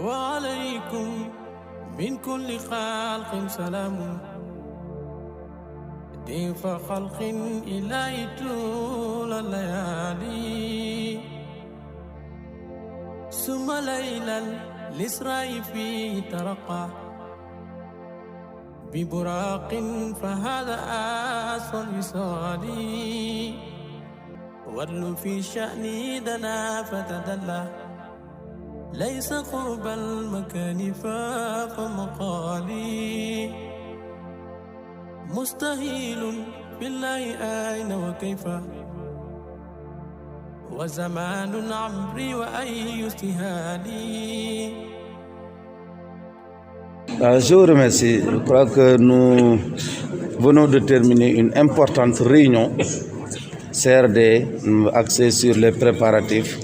وعليكم من كل خلق سلام ضيف خلق إلهي طول الليالي ثم ليلا الإسراء فيه ترقى ببراق فهذا أسوأ الوصال ودل في شأني دنا فتدلى ليس قرب المكان فاق مقالي مستهيل بالله أين وكيف وزمان عمري وأي استهالي. Je vous remercie. Je crois que nous venons de terminer une importante réunion CRD axée sur les préparatifs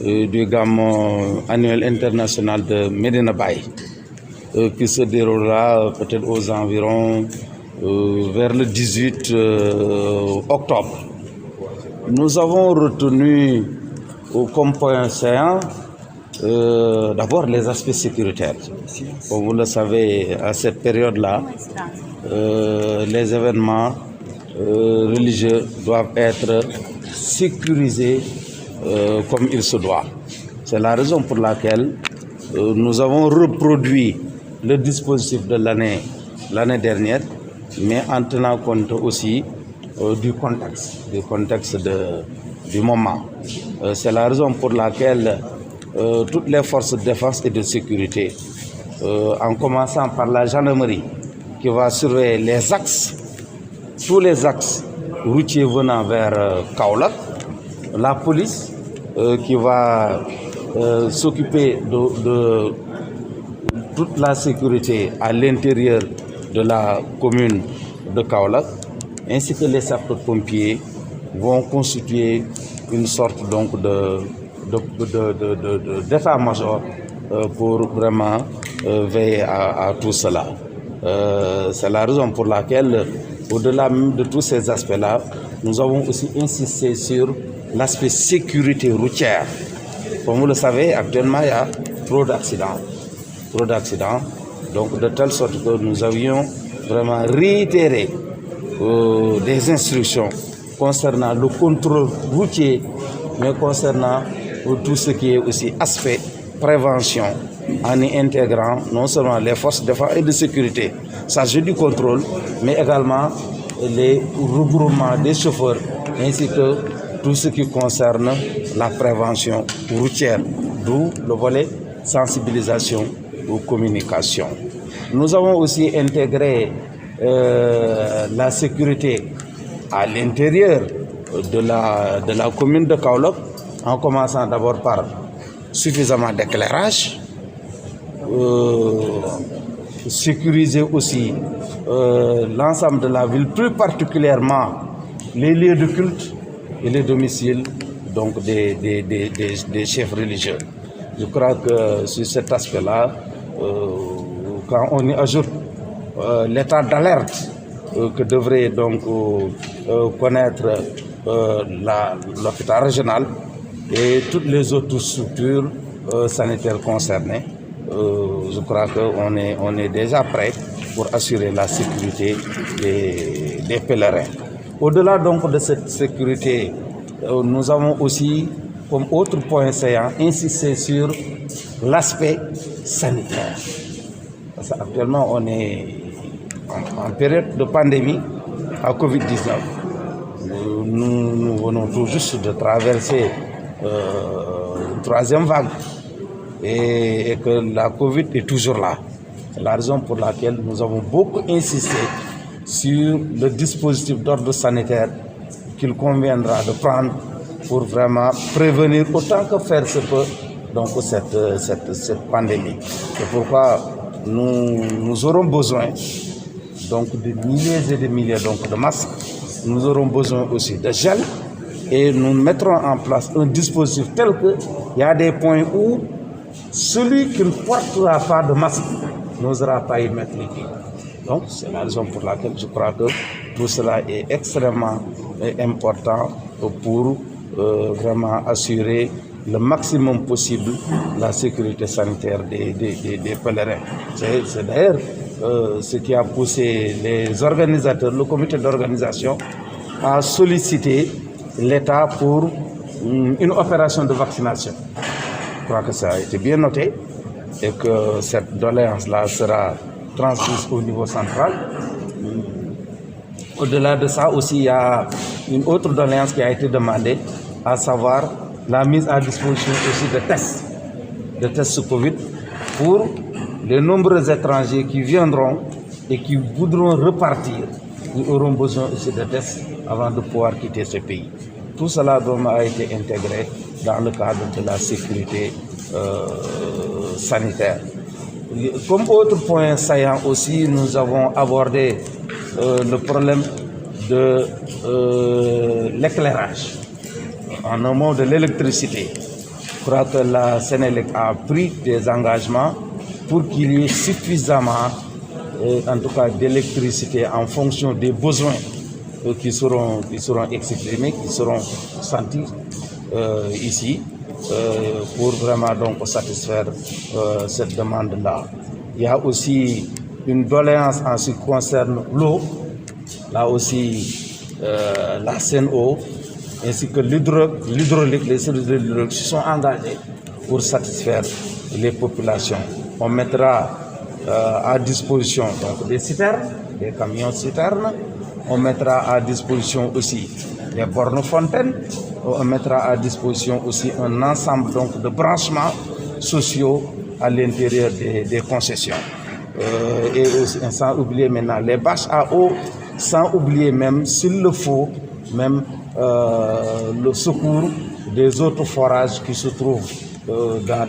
du Gamou annuel international de Medina Baye qui se déroulera peut-être aux environs vers le 18 octobre. Nous avons retenu comme point séant d'abord les aspects sécuritaires. Comme vous le savez, à cette période-là, les événements religieux doivent être sécurisés comme il se doit. C'est la raison pour laquelle nous avons reproduit le dispositif de l'année dernière, mais en tenant compte aussi du contexte du moment. C'est la raison pour laquelle toutes les forces de défense et de sécurité, en commençant par la gendarmerie qui va surveiller les axes, tous les axes routiers venant vers Kaolack, la police qui va s'occuper de toute la sécurité à l'intérieur de la commune de Kaolack, ainsi que les sapeurs-pompiers vont constituer une sorte donc d'état-major pour vraiment veiller à tout cela. C'est la raison pour laquelle, au-delà de tous ces aspects-là, nous avons aussi insisté sur l'aspect sécurité routière. Comme vous le savez, actuellement, il y a trop d'accidents. Donc, de telle sorte que nous avions vraiment réitéré des instructions concernant le contrôle routier, mais concernant tout ce qui est aussi aspect prévention, en y intégrant non seulement les forces de défense et de sécurité, chargées du contrôle, mais également les regroupements des chauffeurs, ainsi que tout ce qui concerne la prévention routière, d'où le volet sensibilisation ou communication. Nous avons aussi intégré la sécurité à l'intérieur de la commune de Kaolack, en commençant d'abord par suffisamment d'éclairage, sécuriser aussi l'ensemble de la ville, plus particulièrement les lieux de culte et les domiciles donc des chefs religieux. Je crois que sur cet aspect-là, quand on y ajoute l'état d'alerte que devrait donc connaître l'hôpital régional et toutes les autres structures sanitaires concernées, je crois qu'on est déjà prêt pour assurer la sécurité des pèlerins. Au-delà donc de cette sécurité, nous avons aussi, comme autre point saillant, insisté sur l'aspect sanitaire. Parce qu'actuellement, on est en période de pandémie à Covid-19. Nous venons tout juste de traverser une troisième vague et que la Covid est toujours là. C'est la raison pour laquelle nous avons beaucoup insisté sur le dispositif d'ordre sanitaire qu'il conviendra de prendre pour vraiment prévenir autant que faire se peut donc cette pandémie. C'est pourquoi nous aurons besoin donc de milliers et de milliers donc de masques. Nous aurons besoin aussi de gel et nous mettrons en place un dispositif tel qu'il y a des points où celui qui ne portera pas de masque n'osera pas y mettre les pieds. Donc c'est la raison pour laquelle je crois que tout cela est extrêmement important pour vraiment assurer le maximum possible la sécurité sanitaire des pèlerins. C'est d'ailleurs ce qui a poussé les organisateurs, le comité d'organisation, à solliciter l'État pour une opération de vaccination. Je crois que ça a été bien noté et que cette doléance-là sera transmise au niveau central. Au-delà de ça aussi, il y a une autre doléance qui a été demandée, à savoir la mise à disposition aussi de tests Covid pour les nombreux étrangers qui viendront et qui voudront repartir. Ils auront besoin aussi de tests avant de pouvoir quitter ce pays. Tout cela a été intégré dans le cadre de la sécurité sanitaire. Comme autre point saillant aussi, nous avons abordé le problème de l'éclairage, en un mot de l'électricité. Je crois que la Sénélec a pris des engagements pour qu'il y ait suffisamment, en tout cas, d'électricité en fonction des besoins qui seront exprimés, qui seront sentis ici, pour vraiment donc satisfaire cette demande-là. Il y a aussi une doléance en ce qui concerne l'eau, là aussi la Sen'Eau, ainsi que l'hydraulique, les services de l'hydraulique se sont engagés pour satisfaire les populations. On mettra à disposition donc, des citernes, des camions citernes, on mettra à disposition aussi des bornes fontaines, on mettra à disposition aussi un ensemble donc, de branchements sociaux à l'intérieur des concessions. Et aussi, sans oublier maintenant les bâches à eau, sans oublier même, s'il le faut, même le secours des autres forages qui se trouvent dans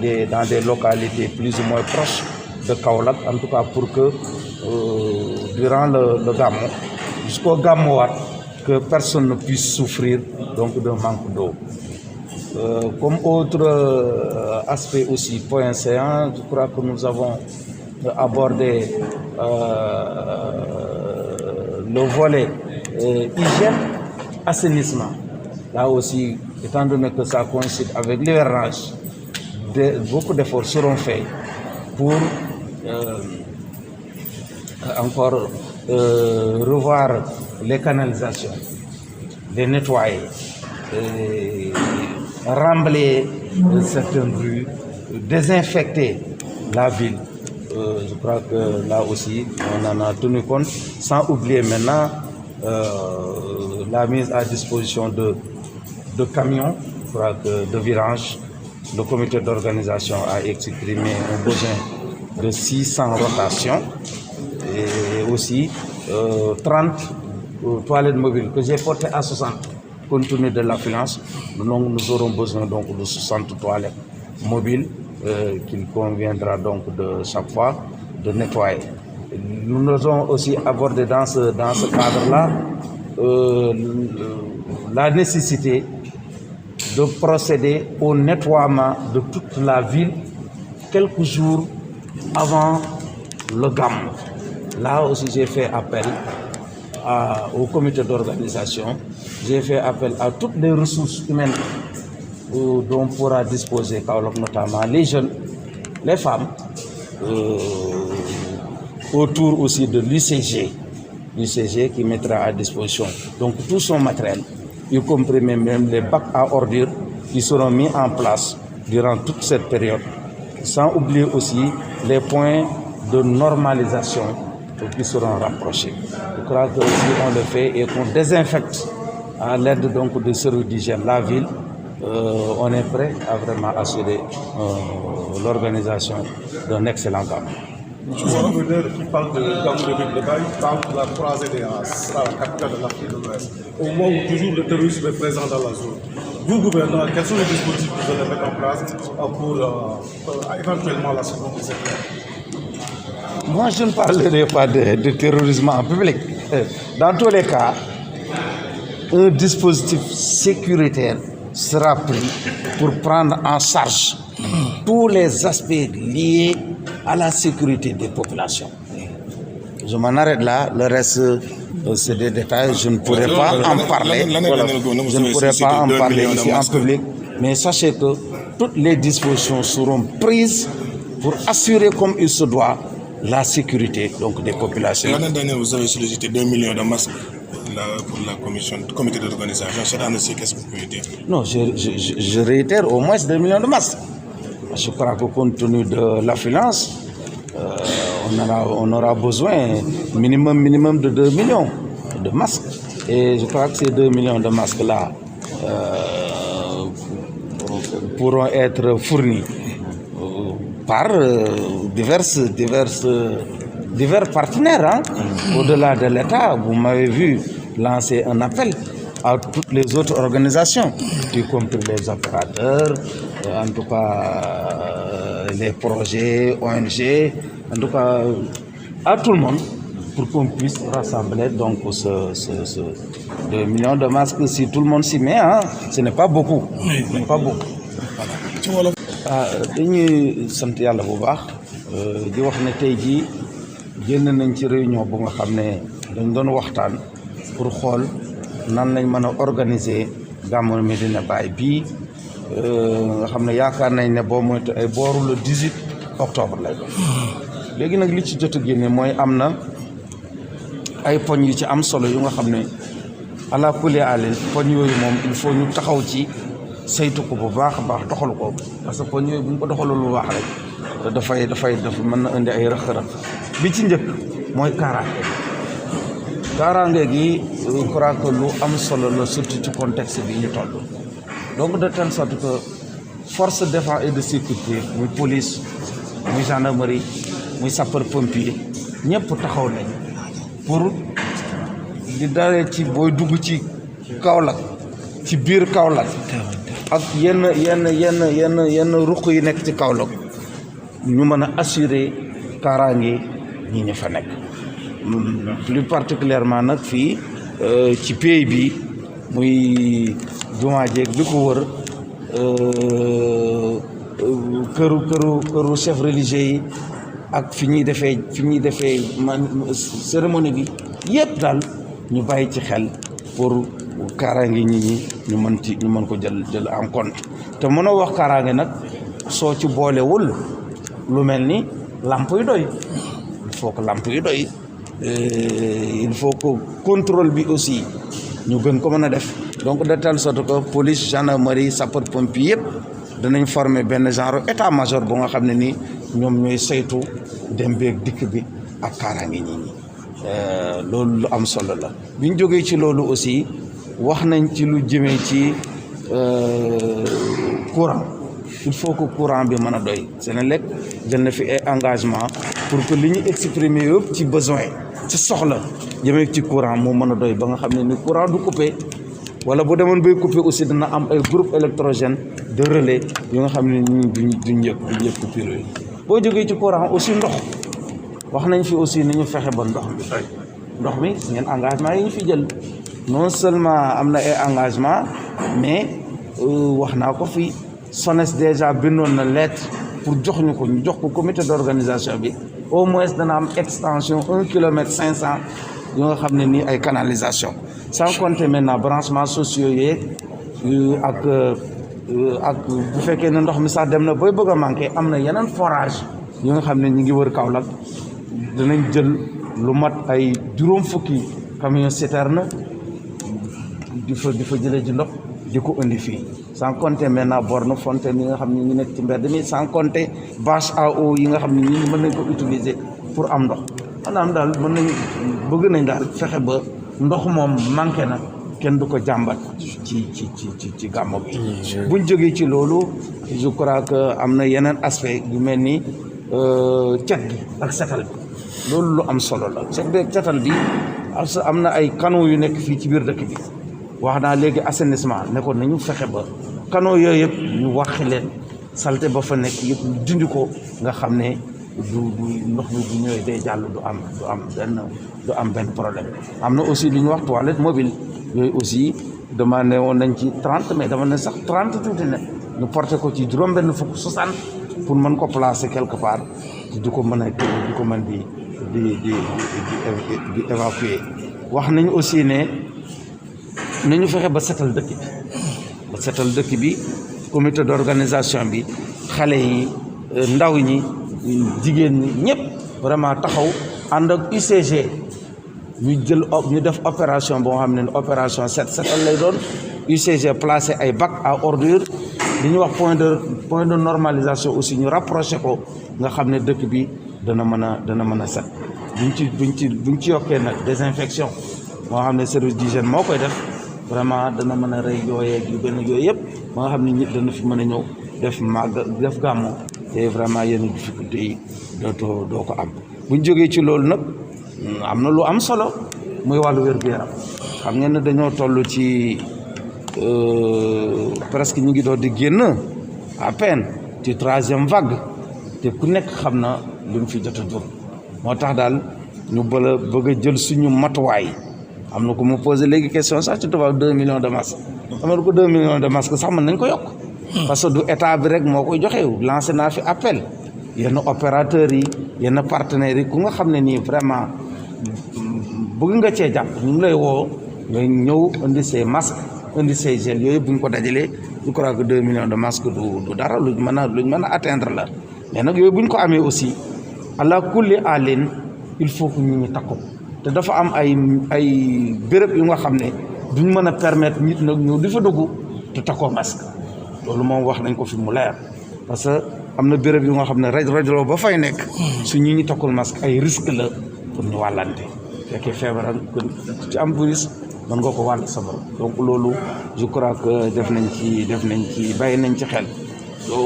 des localités plus ou moins proches de Kaolack, en tout cas pour que durant le Gamou, jusqu'au Gamouat, que personne ne puisse souffrir donc d'un manque d'eau. Comme autre aspect aussi, point séant, je crois que nous avons abordé le volet hygiène, assainissement. Là aussi, étant donné que ça coïncide avec l'hivernage, beaucoup d'efforts seront faits pour encore revoir les canalisations, les nettoyer, remblayer certaines rues, désinfecter la ville. Je crois que là aussi, on en a tenu compte, sans oublier maintenant la mise à disposition de camions, je crois que de vidange. Le comité d'organisation a exprimé un besoin de 600 rotations et aussi 30 toilettes mobiles que j'ai portées à 60 compte tenu de l'affluence. Nous aurons besoin donc de 60 toilettes mobiles qu'il conviendra donc de chaque fois de nettoyer. Nous avons aussi abordé dans ce cadre-là la nécessité de procéder au nettoiement de toute la ville quelques jours avant le Gamou. Là aussi, j'ai fait appel au comité d'organisation, j'ai fait appel à toutes les ressources humaines dont pourra disposer Kaolack, notamment les jeunes, les femmes, autour aussi de l'UCG qui mettra à disposition donc tout son matériel, y compris même les bacs à ordures qui seront mis en place durant toute cette période, sans oublier aussi les points de normalisation qui seront rapprochés. Je crois que si on le fait et qu'on désinfecte à l'aide donc de services d'hygiène la ville, on est prêt à vraiment assurer l'organisation d'un excellent Gamou. Je vois le gouverneur qui parle de Gamou de Ville-de-Baye, il parle de la croisée des races, la capitale de l'Afrique de l'Ouest. Au moment où toujours le terrorisme est présent dans la zone. Vous, gouverneur, quels sont les dispositifs que vous allez mettre en place pour éventuellement la seconde de cette guerre? Moi, je ne parlerai pas de terrorisme en public. Dans tous les cas, un dispositif sécuritaire sera pris pour prendre en charge tous les aspects liés à la sécurité des populations. Je m'en arrête là, le reste c'est des détails, je ne pourrais pas en parler. Je ne pourrais pas en parler ici en public Mais sachez que toutes les dispositions seront prises pour assurer comme il se doit la sécurité donc, des populations. L'année dernière, vous avez sollicité 2 millions de masques pour la comité d'organisation. Cette année-ci, qu'est-ce que vous pouvez dire? Non, je réitère au moins 2 millions de masques. Je crois que compte tenu de l'affluence, on aura besoin minimum de 2 millions de masques. Et je crois que ces 2 millions de masques-là pourront être fournis par divers partenaires. Hein. Au-delà de l'État, vous m'avez vu lancer un appel à toutes les autres organisations, y compris les opérateurs, en tout cas les projets, ONG, en tout cas à tout le monde, pour qu'on puisse rassembler donc ce 2 millions de masques. Si tout le monde s'y met, hein, ce n'est pas beaucoup. Ce n'est pas beaucoup. dañuy sant yàlla bu baax di wax ne tey jii génn nañ ci réunion bu nga xam ne dañ doon waxtaan pour xool nan lañ mën a organiser gàmmu Médina Baye bii nga xam ne yaakaar nañ ne boo moytu ay booru le 18 octobre lay doon. léegi nag li ci jot a génne mooy am na ay poñ yu ci am solo yu nga xam ne ala kulli àlin poñ yooyu moom il faut ñu taxaw ci saytu ko bu baax a baax doxal ko parce que poñ yooyu bu ñu ko doxalul lu baax rek dafa mën na indi ay rëq-rëq bi ci njëkk mooy kaaraange gi je crois que lu am solo la surtout ci contexte bi ñu toll. donc de telle sorte que force de défense et de sécurité muy police muy gendarmerie muy sapeur pompier ñëpp taxaw nañ pour di dalee ci booy dugg ci Kaolack ci biir Kaolack ak yenn ruq yi nekk ci Kaolack ñu mën a assurer kaaraange ñi ñu fa nekk plus particulièrement nag fii ci pays bi muy jumaa jeeg bi ko wër këru chef religieux yi ak fi ñuy defee cérémonie bi yëpp daal ñu bàyyi ci xel pour kaaraange nit ñi ñu mën ko jël en compte te mënoo wax kaaraange nag soo ci boolewul lu mel ni lamp yu doy il faut que lamp yu doy il faut que contrôle bi aussi ñu gën ko mën a def donc de telle sorte que police gendarmerie sapeur pompier yëpp danañ former benn genre état major bu nga xam ne ni ñoom ñooy saytu dem beeg dikk bi ak kaaraange nit ñi loolu lu am solo la. bi ñu jógee ci loolu aussi wax nañ ci lu jëmee ci courant il faut que courant bi mën a doy Senelec jël na fi ay engagement pour que li ñu exprimer yëpp ci besoin ci soxla jëmee ci courant moo mën a doy ba nga xam ne ni courant du coupé wala bu demoon bay coupé aussi dina am ay groupe électrogène de relais yu nga xam ne ñi duñ yëg coupure yooyu. boo jógee ci courant aussi ndox wax nañ fi aussi ni ñu fexe ba ndox mi ngeen engagement yi ñu fi jël non seulement am na ay engagement mais wax naa ko fi SONES déjà bindoon na lettre pour jox ko comité d'organisation bi au moins dana am extension 1 kilomètre 500 yu nga xam ne nii ay canalisation sans compter maintenant branchements sociaux yeeg ak bu fekkee ne ndox mi sax dem na booy bëgg a manqué am na yeneen forage yu nga xam ne ñu ngi wër Kaolack dinañ jël lu mat ay juróom fukki camion citerne di fa jëlee ji ndox di ko indi fii sans compter maintenant borne fontaine yi nga xam ne ñu nekk ci mbedd mi sans compter bâche à eau yi nga xam ne ñi mën nañ ko utiliser pour am ndox maanaam daal bëgg nañ daal fexe ba ndox moom manqué na kenn du ko jàmbat ci gàmmu bi buñ jógee ci loolu je crois que am na yeneen aspect yu mel ni cet gi ak setal bi loolu lu am solo la cet bi ak setal bi am na ay canaux yu nekk fii ci biir dëkk bi wax naa léegi assainissement ne ko nañu fexe ba canaux yooyu yëpp ñu waxi leen salte ba fa nekk yëpp ñu dindi ko nga xam ne du ndox mi bu ñëwee day jàll du am benn problème. am na aussi li ñuy wax toilette mobile yooyu aussi demandé woon nañ ci 30 mais dama ne sax 30 tuuti ne ñu porté ko ci juróom-benn fukk 60 pour mën ko placer quelque part di ko mën di évacuer. wax nañ aussi ne nañu fexe ba setal dëkk bi comité d'organisation bi xale yi ndaw ñi jigéen ñi ñëpp vraiment taxaw ànd ak UCG ñu def opération boo xam ne opération setal lay doon. UCG placé ay bac à ordures li ñuy wax point de normalisation aussi ñu rapproché ko nga xam ne dëkk bi dana mën a set buñ ci yokkee nag désinfection moo xam ne service d'hygiène moo koy def vraiment dana mën a rey yooyee yu gën a yooyu yëpp ba nga xam ne nit dana fi mën a ñëw def gàmmu te vraiment yenn difficulté yi doo ko am buñ jógee ci loolu nag am na lu am solo muy wàllu wér-gu-yaram xam ngeen ne dañoo toll ci presque ñu ngi doon di génn à peine ci 3e vague te ku nekk xam na li mu fi jot a jur moo tax daal ñu bëgg a jël suñu matuwaay am na ko mu posé léegi question sax ci tubaab 2 millions de masques xam ko 2 millions de masques sax mën nañ ko yokk parce que du état bi rek moo koy joxe lancé naa fi appel yenn opérateurs yi yenn partenaires yi ku nga xam ne nii vraiment bëgg nga cee jàpp ñu ngi lay woo nga ñëw indi say masques indi say gel yooyu bu ñu ko dajalee je crois que 2 millions de masques du dara luñ mën a atteindre la mais nag yooyu bu ñu ko amee aussi ala kulli alin il faut que ñu takku te dafa am ay béréb yu nga xam ne duñ mën a permettre nit nag ñëw di fa dugg te takkoo masque loolu moom wax nañ ko fi mu leer parce que am na béréb yu nga xam ne rajo ba fay nekk su ñu takkul masque ay risque la pour ñu wàllante fekkee feebaram ci am virus mën nga ko wàll sa borom donc loolu je crois que def nañ ci bàyyi nañ ci xel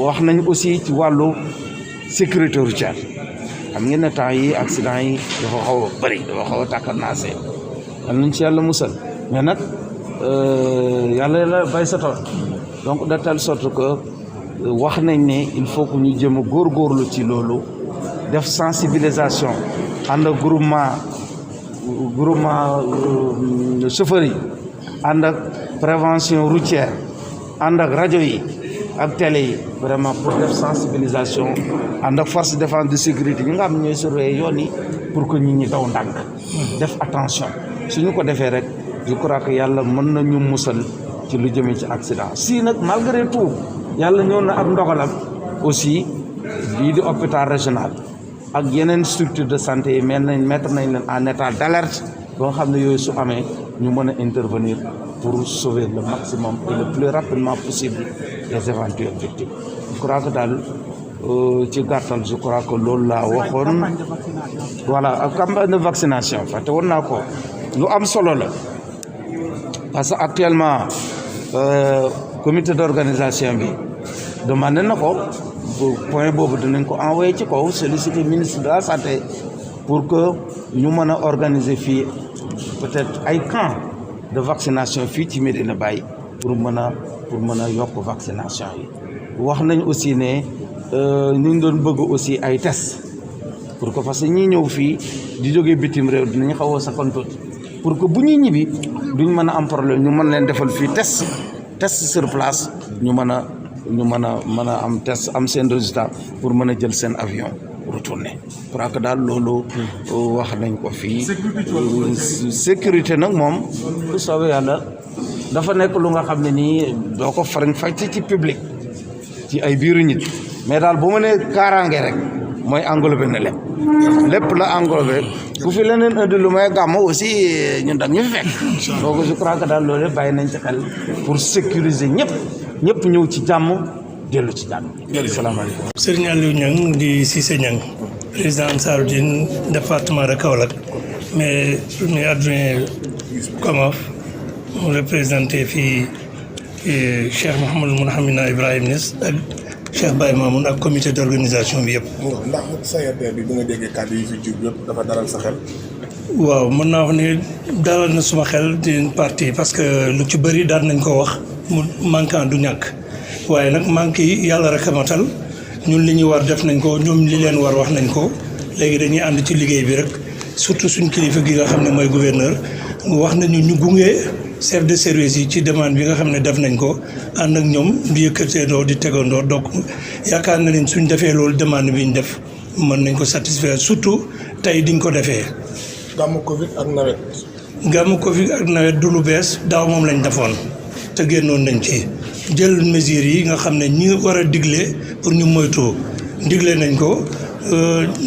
wax nañ aussi ci wàllu sécurité routière xam ngeen ne temps yi accident yi dafa xaw a bëri dafa xaw a tàkkarnaase yal nañ ci yàlla musal mais nag yàlla la bay sa tool donc de telle sorte que wax nañ ne il faut que ñu jëm a góorgóorlu ci loolu def sensibilisation ànd ak groupement chauffeur yi ànd ak prévention routière ànd ak rajo yi ak télé yi vraiment pour def sensibilisation ànd ak force de défense de sécurité ñi nga xam ne ñooy surveiller yoon yi pour que ñi daw ndànk def attention suñu ko defee rek je crois que yàlla mën nañu musal ci lu jëmee ci accident si nag malgré tout yàlla ñëw na ak ndogalam aussi lii di hôpital régional ak yeneen structure de santé yi mettre nañ leen en état d'alerte ba nga xam ne yooyu su amee ñu mën a intervenir pour sauver le maximum et le plus rapidement possible les éventuelles victimes je crois que daal ci gàttal je crois que loolu laa waxoon voilà ak campagne de vaccination fàtte woon naa ko lu am solo la parce que actuellement comité d'organisation bi demandé na ko point boobu dinañ ko envoyé ci kaw solliciter ministre de la santé pour que ñu mën a organiser fii peut-être ay camp de vaccination fii ci Médina Baye pour mën a yokk vaccination yi wax nañ aussi ne ñu ngi doon bëgg aussi ay tests pour que parce que ñi ñëw fii di jógee bitim réew dinañ xaw a sakkan tuuti pour que bu ñuy ñibbi duñ mën a am problème ñu mën leen defal fii test sur place ñu mën a am test am seen résultat pour mën a jël seen avion retourner pour que daal loolu wax nañ ko fii sécurité nag moom bu soobee yàlla dafa nekk lu nga xam ne nii doo ko farañ fàcc ci public ci ay biiru nit mais daal bu ma nee kaaraange rek mooy englobé na lépp la englobé ku fi leneen indi lu may gàmm aussi ñun dag ñu fi fekk donc je crois que daal loolu yëpp bàyyi nañ ci xel pour sécuriser ñëpp ñëw ci jàmm dellu ci jàmm. salaamaaleykum. Serigne Aliou Niang di Cissé Niang président Ansaroudine département de Kaolack mais premier adjoint COMAF mu représenté fii Cheikh Mouhamadou Mounhamina Ibrahim Niass ak Cheikh Baye Mamoun ak comité d'organisation bi yëpp. ndax CRD bi nga déggee kàddu yi fi jub yëpp dafa dalal sa xel. waaw mën naa wax ne dalal na suma xel d'une partie parce que lu ci bëri daan nañ ko wax mu manquant du ñàkk waaye nag manque yi yàlla rek a matal ñun li ñuy war def nañ ko ñoom li leen war wax nañ ko léegi dañuy ànd ci liggéey bi rek surtout suñ kilifa gi nga xam ne mooy gouverneur wax nañu ñu gunge chef de service yi ci demande bi nga xam ne def nañ ko ànd ak ñoom di yëkkateendoo di tegandoo donc yaakaar na ne suñ defee loolu demande bi ñu def mën nañ ko satisfaire surtout tey diñ ko defee. gàmmu Covid ak nawet. gàmmu Covid ak nawet du lu bees daaw moom lañ defoon te génnoon nañ ci jël mesures yi nga xam ne ñi war a digle pour ñu moytu digle nañ ko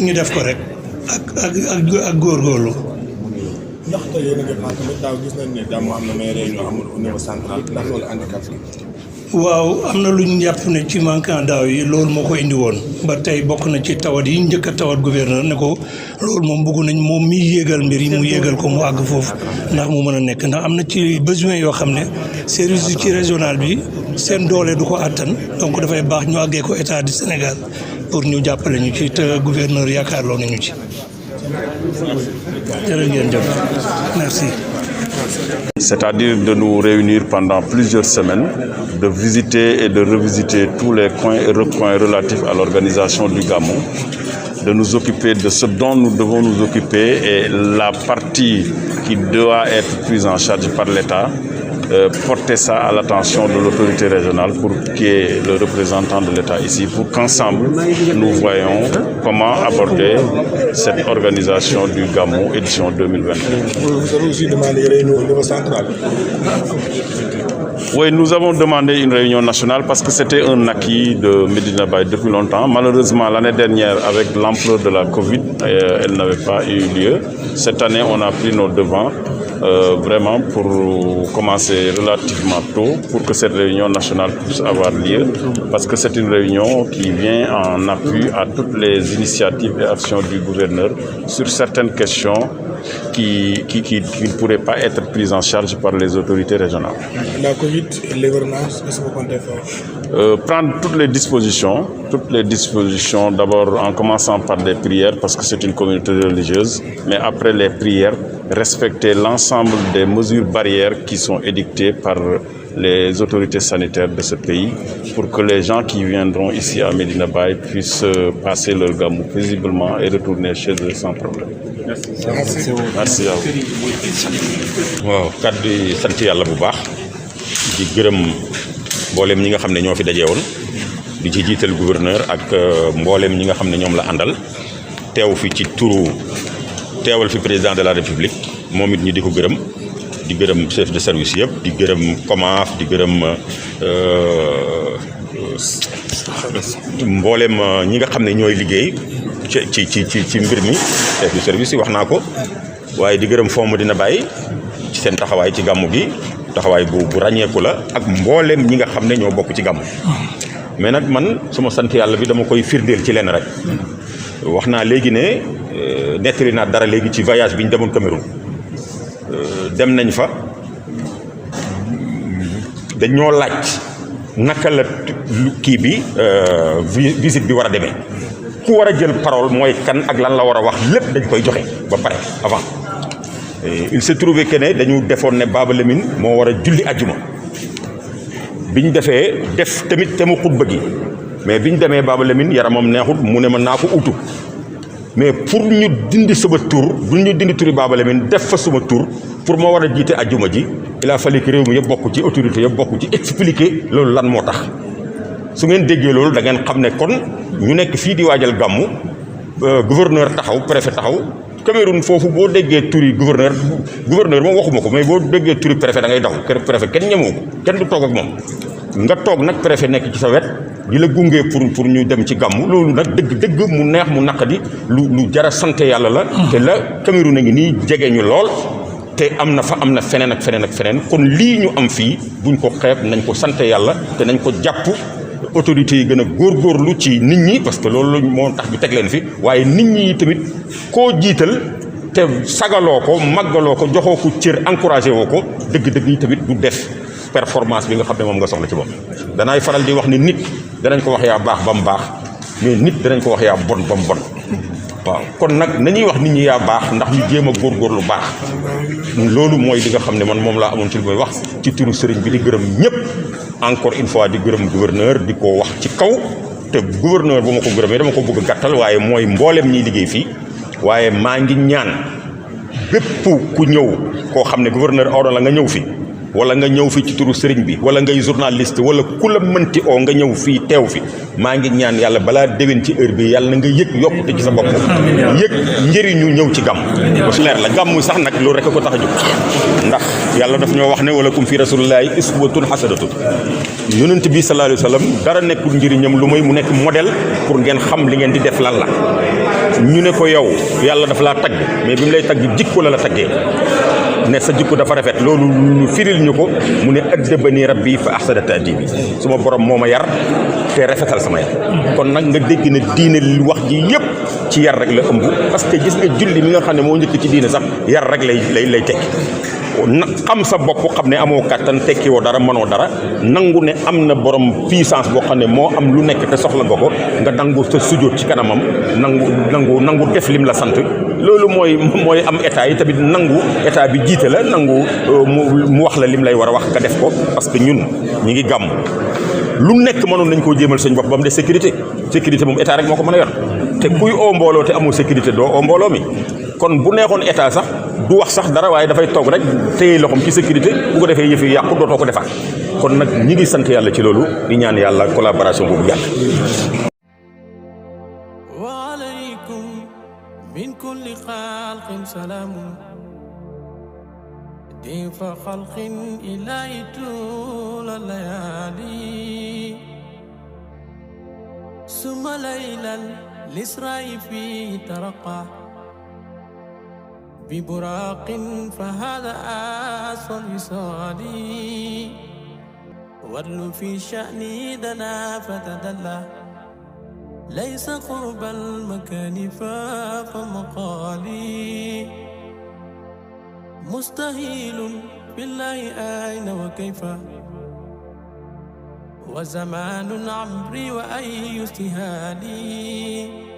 ñu def ko rek ak góorgóorlu. ndax tey yéen a ngi xam tamit daaw gis nañ ne gàmmu am na may réunion amul au niveau central ndax loolu handicap la. waaw am na lu ñu jàpp ne ci manquant daaw yi loolu moo ko indi woon ba tey bokk na ci tawat yi njëkk a tawat gouverneur ne ko loolu moom bëgg nañ moom mi yéegal mbir yi mu yéegal ko mu àgg foofu ndax mu mën a nekk ndax am na ci besoin yoo xam ne service yi ci régional bi seen doole du ko àttan donc dafay baax ñu àggee ko état du Sénégal pour ñu jàppale ñu ci te gouverneur yaakaarloo nañu ci. jërë ngeen jëf merci. C'est-à-dire de nous réunir pendant plusieurs semaines, de visiter et de revisiter tous les coins et recoins relatifs à l'organisation du Gamou, de nous occuper de ce dont nous devons nous occuper et la partie qui doit être prise en charge par l'État, porter ça à l'attention de l'autorité régionale pour qu'il y ait le représentant de l'État ici, pour qu'ensemble nous voyons comment aborder cette organisation du Gamou édition 2021. Vous avez aussi demandé une réunion au niveau central. Oui, nous avons demandé une réunion nationale parce que c'était un acquis de Medina Baye depuis longtemps. Malheureusement, l'année dernière, avec l'ampleur de la Covid, elle n'avait pas eu lieu. Cette année, on a pris nos devants vraiment pour commencer relativement tôt pour que cette réunion nationale puisse avoir lieu parce que c'est une réunion qui vient en appui à toutes les initiatives et actions du gouverneur sur certaines questions qui ne pourraient pas être prises en charge par les autorités régionales. La Covid et les gouvernances, qu'est-ce que vous comptez faire? Prendre toutes les dispositions, d'abord en commençant par des prières parce que c'est une communauté religieuse, mais après les prières, respecter l'ensemble des mesures barrières qui sont édictées par les autorités sanitaires de ce pays pour que les gens qui viendront ici à Medina Baye puissent passer leur Gamou paisiblement et retourner chez eux sans problème. Merci à vous. waaw kàddu yi sant yàlla bu baax di gërëm mboolem ñi nga xam ne ñoo fi daje woon di ci jiital gouverneur ak mboolem ñi nga xam ne ñoom la àndal teew fi ci turu teewal fi président de la république moom it ñu di ko gërëm di gërëm chef de service yëpp di gërëm COMAF di gërëm mboolem ñi nga xam ne ñooy liggéey ci mbir mi chef de service yi wax naa ko waaye di gërëm Fonds Medina Baye ci seen taxawaay ci gàmmu gi taxawaay bu ràññeeku la ak mboolem ñi nga xam ne ñoo bokk ci gàmmu mais nag man suma sant yàlla bi dama koy firndeel ci lenn rek wax naa léegi ne nettali naa dara léegi ci voyage bi ñu demoon Cameroun dem nañ fa dañoo laaj naka la kii bi visite bi war a demee ku war a jël parole mooy kan ak lan la war a wax lépp dañ koy joxe ba pare avant il se trouvait que ne dañu defoon ne Baba Lamine moo war a julli ajjuma biñ defee def tamit te mu xutba gi mais biñ demee Baba Lamine yaramam neexut mu ne ma naa ko utu mais pour ñu dindi sama tur bu ñu dindi turi Baba Lamine def fa suma tur pour ma war a jiite ajjuma ji il a fallu que réew mi yëpp bokk ci autorité yëpp bokk ci expliquer loolu lan moo tax su ngeen déggee loolu da ngeen xam ne kon ñu nekk fii di waajal gàmmu gouverneur taxaw préfet taxaw Cameroun foofu boo déggee turi gouverneur moom waxuma ko mais boo déggee turi préfet da ngay daw préfet kenn ñemoo ko kenn du toog ak moom nga toog nag préfet nekk ci sa wet di la gunge pour ñu dem ci gàmmu loolu nag dëgg mu neex mu naqadi lu jara sant yàlla la te la Cameroun a ngi nii jege ñu lool te am na feneen ak feneen kon lii ñu am fii buñ ko xeeb nañ ko sant yàlla te nañ ko jàpp autorités yi gën a góorgóorlu ci nit ñi parce que loolu moo tax ñu teg leen fi waaye nit ñi tamit koo jiital te sagaloo ko màggaloo ko joxoo ko cër encouragé woo ko dëgg yi tamit du def performance bi nga xam ne moom nga soxla ci moom. danaay faral di wax ni nit danañ ko wax yaa baax ba mu baax mais nit danañ ko wax yaa bon ba mu bon waaw kon nag nañuy wax nit ñi yaa baax ndax ñu jéem a góorgóorlu baax loolu mooy li nga xam ne man moom laa amoon ci li may wax ci turu sëriñ bi di gërëm ñëpp. encore une fois di gërëm gouverneur di ko wax ci kaw te gouverneur bu ma ko gërëmee dama ko bëgg a gàttal waaye mooy mboolem ñiy liggéey fii waaye maa ngi ñaan bépp ku ñëw koo xam ne gouverneur ordre la nga ñëw fi wala nga ñëw fii ci turu sëriñ bi wala ngay journaliste wala ku la mënti oo nga ñëw fii teew fi maa ngi ñaan yàlla balaa déwén ci heure bi yàlla na nga yëg yokkute ci sa bopp yëg njëriñu ñëw ci gàmm su leer la gàmm sax nag loolu rek ko tax a jóg ndax yàlla daf ñoo wax ne wala kum fi rasulillahi uswatun hasanatun yonent bi sallallahu alayhi wa sallam dara nekkul njëriñam lu mooy mu nekk modèle pour ngeen xam li ngeen di def lan la ñu ne ko yow yàlla dafa laa tagg mais bi mu lay tagg jikko la taggee ne sa jikko dafa rafet loolu ñu firil ñu ko mu ne addabani rabbi fa ahsana ta'dibi suma borom moo ma yar te rafetal sama yar kon nag nga dégg ne diine wax ji yëpp ci yar rek la ëmb parce que gis nga julli mi nga xam ne moo njëkk ci diine sax yar rek lay tekki na xam sa bopp xam ne amoo kàttan tekki woo dara mënoo dara nangu ne am na borom puissance boo xam ne moo am lu nekk te soxla nga ko nga nangu sa sujjóot ci kanamam nangu def lim la sant loolu mooy am état yi tamit nangu état bi jiite la nangu mu wax la lim lay war a wax nga def ko parce que ñun ñi ngi gàmm lu nekk mënoon nañ koo jéemal suñ bopp ba mu des sécurité moom état rek moo ko mën a yor te kuy oo mbooloo te amul sécurité doo oo mbooloo mi kon bu neexoon état sax du wax sax dara waaye dafay toog rek téye loxoom ci sécurité bu ko defee yëf yi yàqu dootoo ko defaat kon nag ñi ngi sant yàlla ci loolu di ñaan yàlla collaboration boobu yàlla. wa alaykum min kulli xalqin salaamu difa xalqin ilaahi tula layaali summa laylan lisraa'i fi taraqa ببراق فهذا أسوأ الوصال ورل في شأني دنا فتدلى ليس قرب المكان فمقالي مستهيل بالله أين وكيف وزمان عمري وأي استهالي